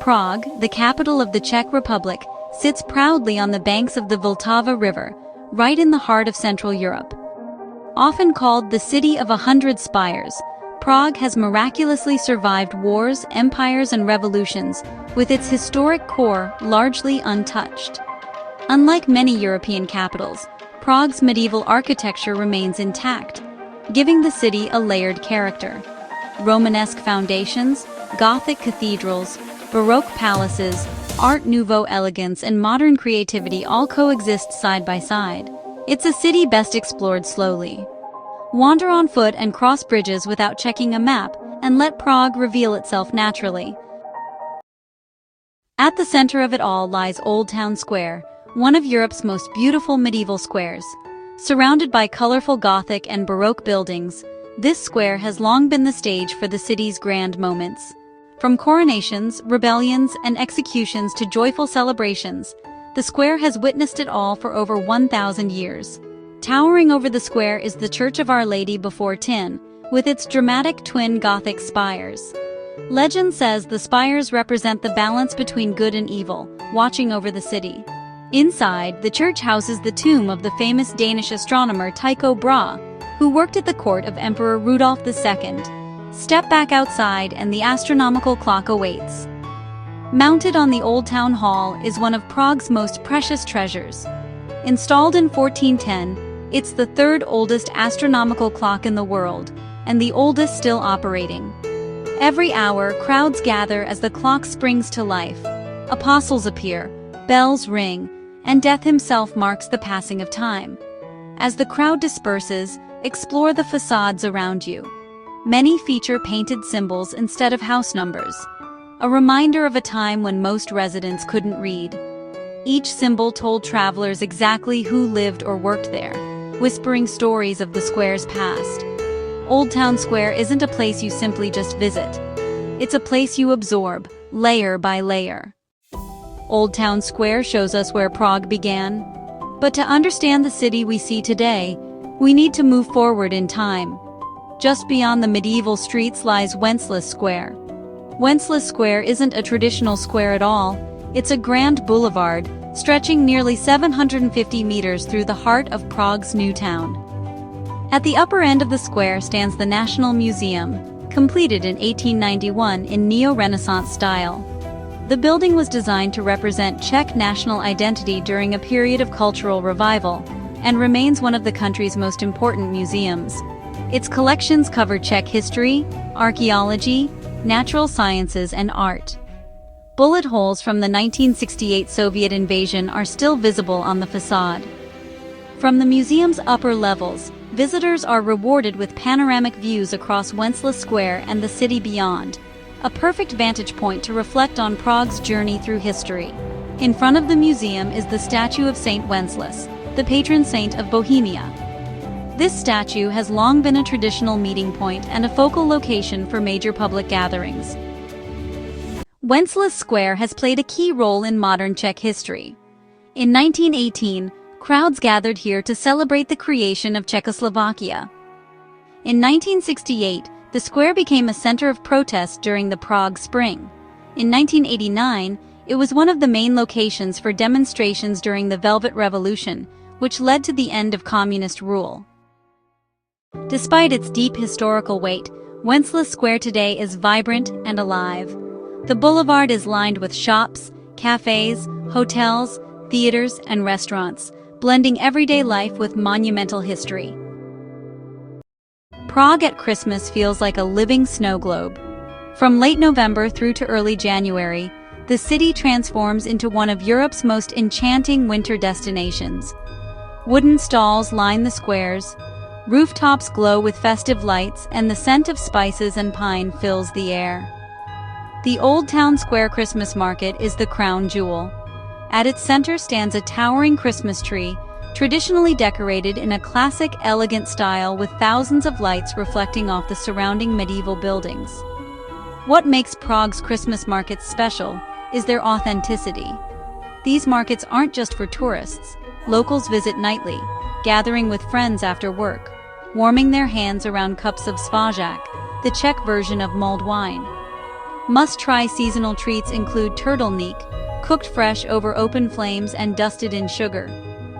Prague, the capital of the Czech Republic, sits proudly on the banks of the Vltava River, right in the heart of Central Europe. Often called the City of 100 Spires, Prague has miraculously survived wars, empires, and revolutions, with its historic core largely untouched. Unlike many European capitals, Prague's medieval architecture remains intact, giving the city a layered character. Romanesque foundations, Gothic cathedrals, Baroque palaces, Art Nouveau elegance, and modern creativity all coexist side by side. It's a city best explored slowly. Wander on foot and cross bridges without checking a map, and let Prague reveal itself naturally. At the center of it all lies Old Town Square, one of Europe's most beautiful medieval squares. Surrounded by colorful Gothic and Baroque buildings, this square has long been the stage for the city's grand moments. From coronations, rebellions, and executions to joyful celebrations, the square has witnessed it all for over 1,000 years. Towering over the square is the Church of Our Lady before Tin, with its dramatic twin Gothic spires. Legend says the spires represent the balance between good and evil, watching over the city. Inside, the church houses the tomb of the famous Danish astronomer Tycho Brahe, who worked at the court of Emperor Rudolf II. Step back outside and the astronomical clock awaits. Mounted on the Old Town Hall is one of Prague's most precious treasures. Installed in 1410, it's the third oldest astronomical clock in the world, and the oldest still operating. Every hour, crowds gather as the clock springs to life. Apostles appear, bells ring, and death himself marks the passing of time. As the crowd disperses, explore the facades around you. Many feature painted symbols instead of house numbers, a reminder of a time when most residents couldn't read. Each symbol told travelers exactly who lived or worked there, whispering stories of the square's past. Old Town Square isn't a place you simply just visit. It's a place you absorb, layer by layer. Old Town Square shows us where Prague began. But to understand the city we see today, we need to move forward in time. Just beyond the medieval streets lies Wenceslas Square. Wenceslas Square isn't a traditional square at all. It's a grand boulevard, stretching nearly 750 meters through the heart of Prague's new town. At the upper end of the square stands the National Museum, completed in 1891 in neo-Renaissance style. The building was designed to represent Czech national identity during a period of cultural revival, and remains one of the country's most important museums. Its collections cover Czech history, archaeology, natural sciences, and art. Bullet holes from the 1968 Soviet invasion are still visible on the facade. From the museum's upper levels, visitors are rewarded with panoramic views across Wenceslas Square and the city beyond, a perfect vantage point to reflect on Prague's journey through history. In front of the museum is the statue of Saint Wenceslas, the patron saint of Bohemia. This statue has long been a traditional meeting point and a focal location for major public gatherings. Wenceslas Square has played a key role in modern Czech history. In 1918, crowds gathered here to celebrate the creation of Czechoslovakia. In 1968, the square became a center of protest during the Prague Spring. In 1989, it was one of the main locations for demonstrations during the Velvet Revolution, which led to the end of communist rule. Despite its deep historical weight, Wenceslas Square today is vibrant and alive. The boulevard is lined with shops, cafes, hotels, theaters, and restaurants, blending everyday life with monumental history. Prague at Christmas feels like a living snow globe. From late November through to early January, the city transforms into one of Europe's most enchanting winter destinations. Wooden stalls line the squares, rooftops glow with festive lights, and the scent of spices and pine fills the air. The Old Town Square Christmas Market is the crown jewel. At its center stands a towering Christmas tree, traditionally decorated in a classic, elegant style with thousands of lights reflecting off the surrounding medieval buildings. What makes Prague's Christmas markets special is their authenticity. These markets aren't just for tourists. Locals visit nightly, gathering with friends after work, warming their hands around cups of svařák, the Czech version of mulled wine. Must-try seasonal treats include turtleneck, cooked fresh over open flames and dusted in sugar,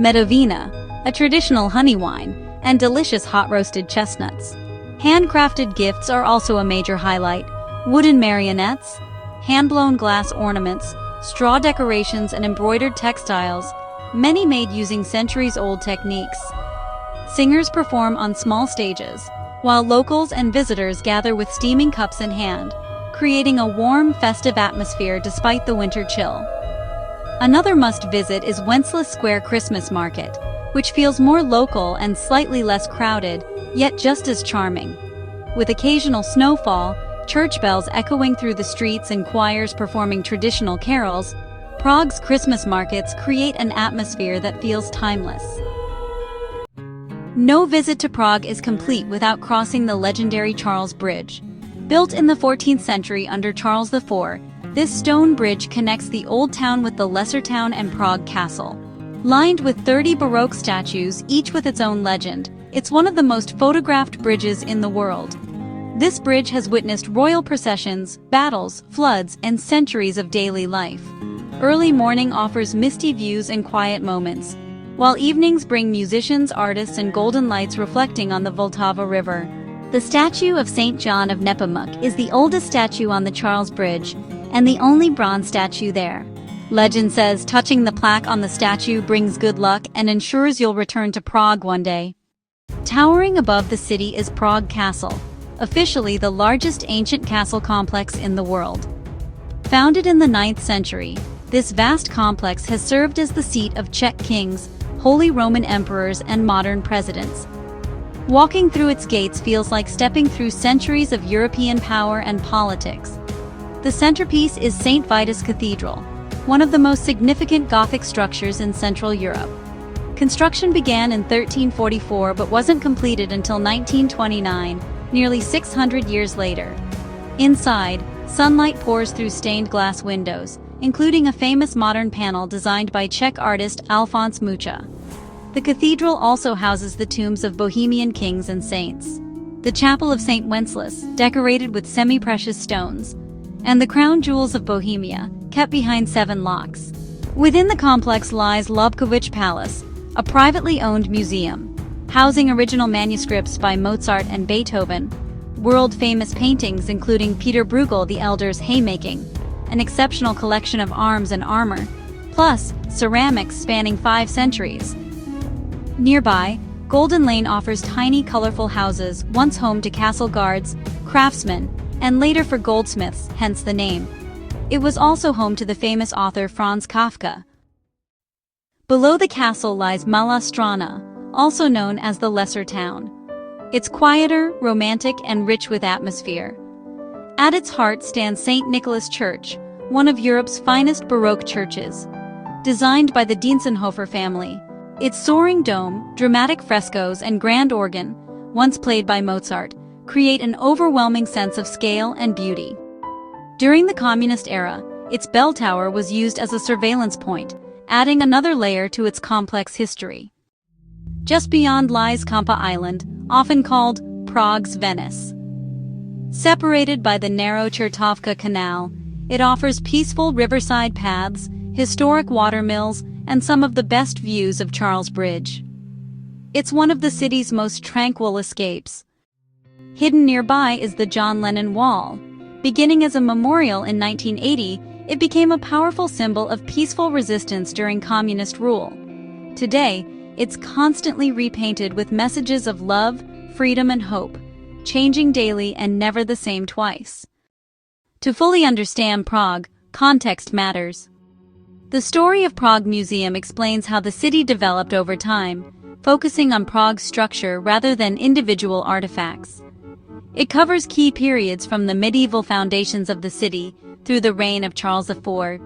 medovina, a traditional honey wine, and delicious hot-roasted chestnuts. Handcrafted gifts are also a major highlight. Wooden marionettes, hand-blown glass ornaments, straw decorations, and embroidered textiles, many made using centuries-old techniques. Singers perform on small stages, while locals and visitors gather with steaming cups in hand, creating a warm, festive atmosphere despite the winter chill. Another must-visit is Wenceslas Square Christmas Market, which feels more local and slightly less crowded, yet just as charming. With occasional snowfall, church bells echoing through the streets and choirs performing traditional carols, Prague's Christmas markets create an atmosphere that feels timeless. No visit to Prague is complete without crossing the legendary Charles Bridge. Built in the 14th century under Charles IV, this stone bridge connects the Old Town with the Lesser Town and Prague Castle. Lined with 30 Baroque statues, each with its own legend, it's one of the most photographed bridges in the world. This bridge has witnessed royal processions, battles, floods, and centuries of daily life. Early morning offers misty views and quiet moments, while evenings bring musicians, artists, and golden lights reflecting on the Vltava River. The statue of St. John of Nepomuk is the oldest statue on the Charles Bridge, and the only bronze statue there. Legend says touching the plaque on the statue brings good luck and ensures you'll return to Prague one day. Towering above the city is Prague Castle, officially the largest ancient castle complex in the world. Founded in the 9th century, this vast complex has served as the seat of Czech kings, Holy Roman emperors, and modern presidents. Walking through its gates feels like stepping through centuries of European power and politics. The centerpiece is St. Vitus Cathedral, one of the most significant Gothic structures in Central Europe. Construction began in 1344 but wasn't completed until 1929, nearly 600 years later. Inside, sunlight pours through stained glass windows, including a famous modern panel designed by Czech artist Alphonse Mucha. The cathedral also houses the tombs of Bohemian kings and saints, the chapel of St. Wenceslas, decorated with semi-precious stones, and the crown jewels of Bohemia, kept behind 7 locks. Within the complex lies Lobkowicz Palace, a privately owned museum, housing original manuscripts by Mozart and Beethoven, world-famous paintings including Peter Bruegel the Elder's haymaking, an exceptional collection of arms and armor, plus ceramics spanning 5 centuries. Nearby, Golden Lane offers tiny, colorful houses, once home to castle guards, craftsmen, and later for goldsmiths, hence the name. It was also home to the famous author Franz Kafka. Below the castle lies Mala Strana, also known as the Lesser Town. It's quieter, romantic, and rich with atmosphere. At its heart stands St. Nicholas Church, one of Europe's finest Baroque churches. Designed by the Dientzenhofer family, its soaring dome, dramatic frescoes, and grand organ, once played by Mozart, create an overwhelming sense of scale and beauty. During the communist era, its bell tower was used as a surveillance point, adding another layer to its complex history. Just beyond lies Kampa Island, often called Prague's Venice. Separated by the narrow Chertovka Canal, it offers peaceful riverside paths, historic watermills, and some of the best views of Charles Bridge. It's one of the city's most tranquil escapes. Hidden nearby is the John Lennon Wall. Beginning as a memorial in 1980, it became a powerful symbol of peaceful resistance during communist rule. Today, it's constantly repainted with messages of love, freedom, and hope, changing daily and never the same twice. To fully understand Prague, context matters. The Story of Prague Museum explains how the city developed over time, focusing on Prague's structure rather than individual artifacts. It covers key periods from the medieval foundations of the city through the reign of Charles IV,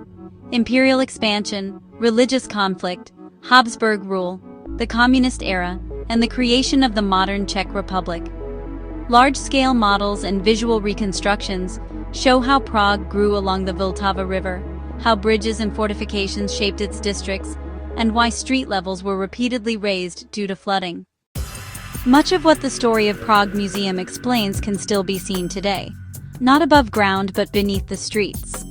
imperial expansion, religious conflict, Habsburg rule, the communist era, and the creation of the modern Czech Republic. Large-scale models and visual reconstructions show how Prague grew along the Vltava River, how bridges and fortifications shaped its districts, and why street levels were repeatedly raised due to flooding. Much of what the Story of Prague Museum explains can still be seen today. not above ground but beneath the streets.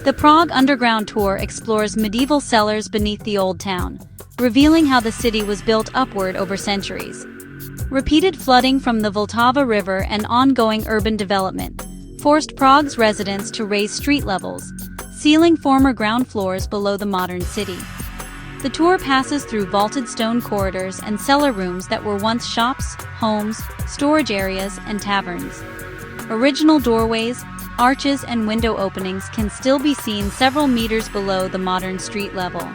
The Prague Underground Tour explores medieval cellars beneath the Old Town, revealing how the city was built upward over centuries. Repeated flooding from the Vltava River and ongoing urban development forced Prague's residents to raise street levels, sealing former ground floors below the modern city. The tour passes through vaulted stone corridors and cellar rooms that were once shops, homes, storage areas, and taverns. Original doorways, arches, and window openings can still be seen several meters below the modern street level.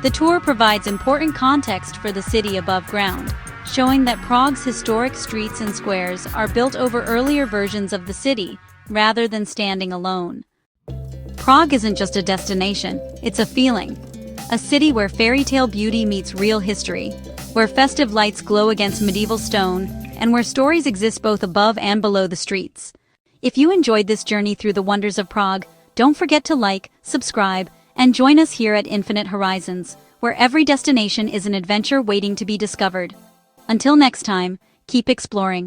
The tour provides important context for the city above ground, showing that Prague's historic streets and squares are built over earlier versions of the city, rather than standing alone. Prague isn't just a destination, it's a feeling. A city where fairy tale beauty meets real history, where festive lights glow against medieval stone, and where stories exist both above and below the streets. If you enjoyed this journey through the wonders of Prague, don't forget to like, subscribe, and join us here at Infinite Horizons, where every destination is an adventure waiting to be discovered. Until next time, keep exploring.